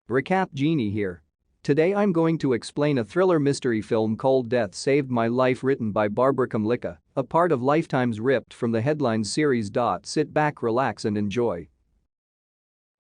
Recap Genie here. Today I'm going to explain a thriller mystery film called Death Saved My Life written by Barbara Komlicka, a part of Lifetime's ripped from the headlines series. Sit back, relax and enjoy.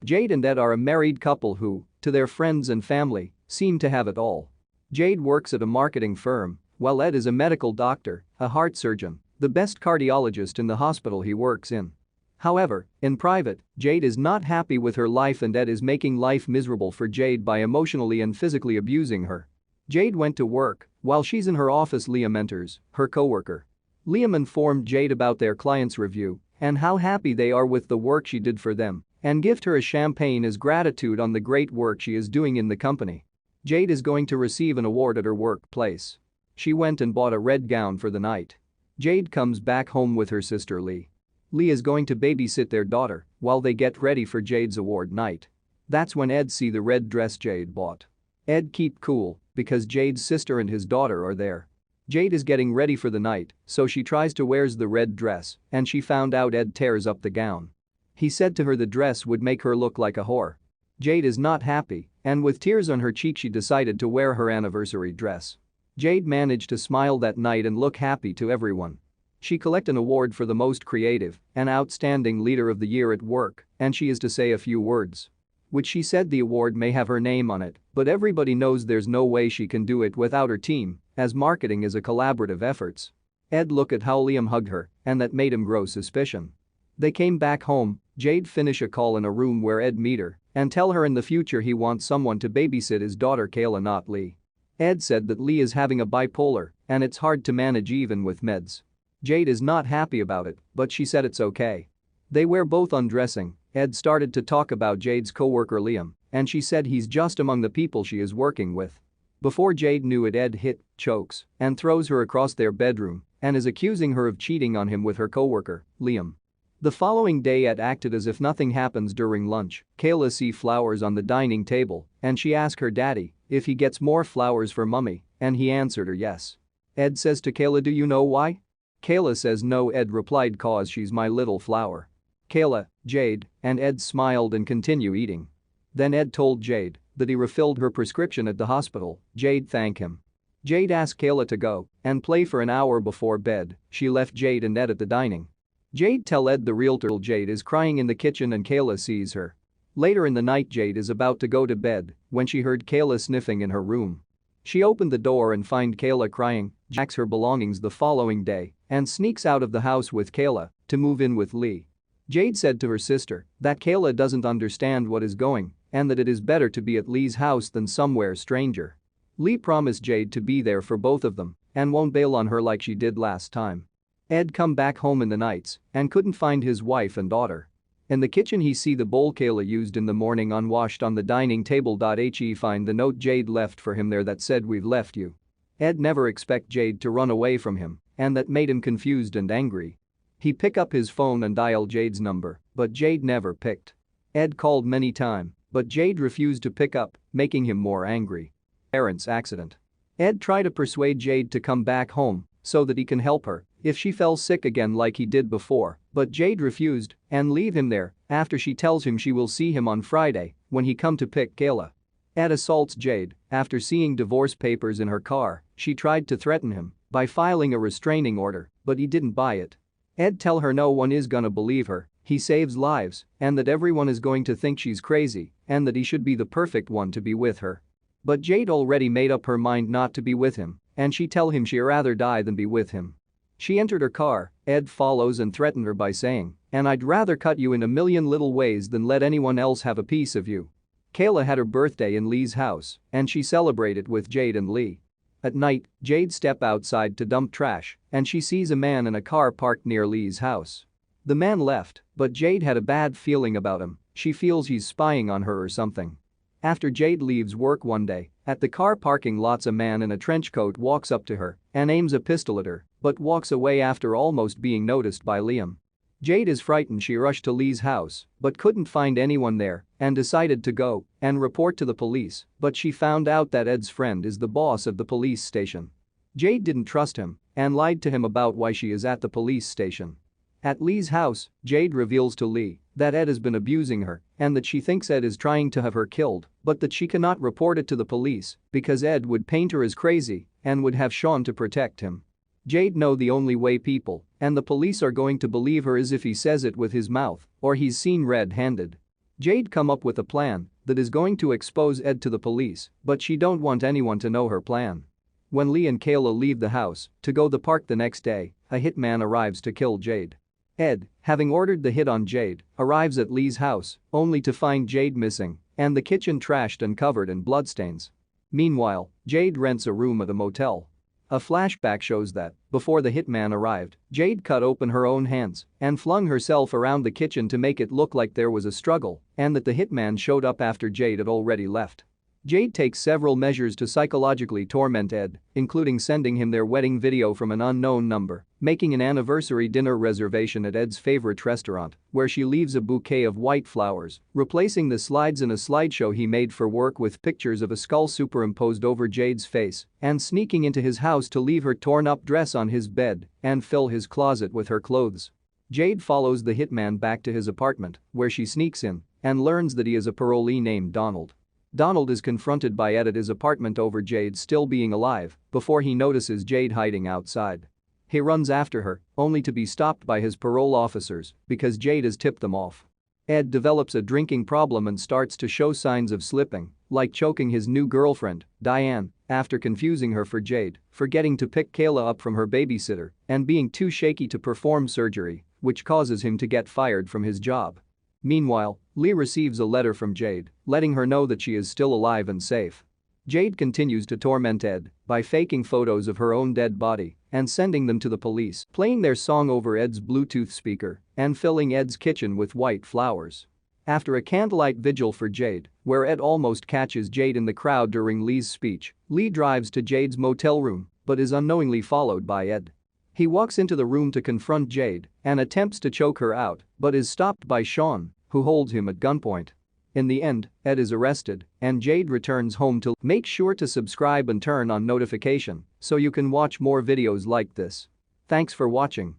Jade and Ed are a married couple who, to their friends and family, seem to have it all. Jade works at a marketing firm, while Ed is a medical doctor, a heart surgeon, the best cardiologist in the hospital he works in. However, in private, Jade is not happy with her life and Ed is making life miserable for Jade by emotionally and physically abusing her. Jade went to work. While she's in her office, Leigh enters, her coworker. Leigh informed Jade about their client's review and how happy they are with the work she did for them and gift her a champagne as gratitude on the great work she is doing in the company. Jade is going to receive an award at her workplace. She went and bought a red gown for the night. Jade comes back home with her sister Leigh. Leigh is going to babysit their daughter while they get ready for Jade's award night. That's when Ed see the red dress Jade bought. Ed keep cool because Jade's sister and his daughter are there. Jade is getting ready for the night, so she tries to wears the red dress and she found out Ed tears up the gown. He said to her the dress would make her look like a whore. Jade is not happy and with tears on her cheek she decided to wear her anniversary dress. Jade managed to smile that night and look happy to everyone. She collect an award for the most creative and outstanding leader of the year at work and she is to say a few words. Which she said the award may have her name on it, but everybody knows there's no way she can do it without her team, as marketing is a collaborative efforts. Ed look at how Liam hugged her and that made him grow suspicion. They came back home. Jade finish a call in a room where Ed meet her and tell her in the future he wants someone to babysit his daughter Kayla, not Leigh. Ed said that Leigh is having a bipolar and it's hard to manage even with meds. Jade is not happy about it, but she said it's okay. They were both undressing. Ed started to talk about Jade's coworker Liam and she said he's just among the people she is working with. Before Jade knew it, Ed hit, chokes, and throws her across their bedroom and is accusing her of cheating on him with her coworker, Liam. The following day Ed acted as if nothing happens during lunch. Kayla see flowers on the dining table and she asked her daddy if he gets more flowers for mommy and he answered her yes. Ed says to Kayla, do you know why? Kayla says no. Ed replied, cause she's my little flower. Kayla, Jade, and Ed smiled and continue eating. Then Ed told Jade that he refilled her prescription at the hospital. Jade thanked him. Jade asked Kayla to go and play for an hour before bed. She left Jade and Ed at the dining. Jade tell Ed the realtor Jade is crying in the kitchen and Kayla sees her. Later in the night Jade is about to go to bed when she heard Kayla sniffing in her room. She opened the door and find Kayla crying, jacks her belongings the following day and sneaks out of the house with Kayla to move in with Leigh. Jade said to her sister that Kayla doesn't understand what is going and that it is better to be at Leigh's house than somewhere stranger. Leigh promised Jade to be there for both of them and won't bail on her like she did last time. Ed come back home in the nights and couldn't find his wife and daughter. In the kitchen he see the bowl Kayla used in the morning unwashed on the dining table. He find the note Jade left for him there that said we've left you. Ed never expect Jade to run away from him and that made him confused and angry. He pick up his phone and dial Jade's number, but Jade never picked. Ed called many times, but Jade refused to pick up, making him more angry. Parents' accident. Ed tried to persuade Jade to come back home so that he can help her if she fell sick again like he did before, but Jade refused and leave him there after she tells him she will see him on Friday when he come to pick Kayla. Ed assaults Jade after seeing divorce papers in her car. She tried to threaten him by filing a restraining order, but he didn't buy it. Ed tell her no one is gonna believe her, he saves lives and that everyone is going to think she's crazy and that he should be the perfect one to be with her. But Jade already made up her mind not to be with him and she tell him she'd rather die than be with him. She entered her car. Ed follows and threatened her by saying, and I'd rather cut you in a million little ways than let anyone else have a piece of you. Kayla had her birthday in Leigh's house and she celebrated with Jade and Leigh. At night, Jade step outside to dump trash and she sees a man in a car parked near Leigh's house. The man left, but Jade had a bad feeling about him. She feels he's spying on her or something. After Jade leaves work one day, at the car parking lots a man in a trench coat walks up to her and aims a pistol at her but walks away after almost being noticed by Liam. Jade is frightened. She rushed to Leigh's house but couldn't find anyone there and decided to go and report to the police, but she found out that Ed's friend is the boss of the police station. Jade didn't trust him and lied to him about why she is at the police station. At Leigh's house, Jade reveals to Leigh that Ed has been abusing her and that she thinks Ed is trying to have her killed, but that she cannot report it to the police because Ed would paint her as crazy and would have Sean to protect him. Jade know the only way people and the police are going to believe her is if he says it with his mouth or he's seen red-handed. Jade come up with a plan that is going to expose Ed to the police, but she don't want anyone to know her plan. When Leigh and Kayla leave the house to go the park the next day, a hitman arrives to kill Jade. Ed, having ordered the hit on Jade, arrives at Leigh's house only to find Jade missing and the kitchen trashed and covered in bloodstains. Meanwhile, Jade rents a room at a motel. A flashback shows that, before the hitman arrived, Jade cut open her own hands and flung herself around the kitchen to make it look like there was a struggle and that the hitman showed up after Jade had already left. Jade takes several measures to psychologically torment Ed, including sending him their wedding video from an unknown number, making an anniversary dinner reservation at Ed's favorite restaurant, where she leaves a bouquet of white flowers, replacing the slides in a slideshow he made for work with pictures of a skull superimposed over Jade's face, and sneaking into his house to leave her torn-up dress on his bed and fill his closet with her clothes. Jade follows the hitman back to his apartment, where she sneaks in and learns that he is a parolee named Donald. Donald is confronted by Ed at his apartment over Jade still being alive before he notices Jade hiding outside. He runs after her, only to be stopped by his parole officers because Jade has tipped them off. Ed develops a drinking problem and starts to show signs of slipping, like choking his new girlfriend, Diane, after confusing her for Jade, forgetting to pick Kayla up from her babysitter, and being too shaky to perform surgery, which causes him to get fired from his job. Meanwhile, Leigh receives a letter from Jade, letting her know that she is still alive and safe. Jade continues to torment Ed by faking photos of her own dead body and sending them to the police, playing their song over Ed's Bluetooth speaker and filling Ed's kitchen with white flowers. After a candlelight vigil for Jade, where Ed almost catches Jade in the crowd during Leigh's speech, Leigh drives to Jade's motel room but is unknowingly followed by Ed. He walks into the room to confront Jade and attempts to choke her out but is stopped by Sean, who holds him at gunpoint. In the end, Ed is arrested and Jade returns home to make sure to subscribe and turn on notification so you can watch more videos like this. Thanks for watching.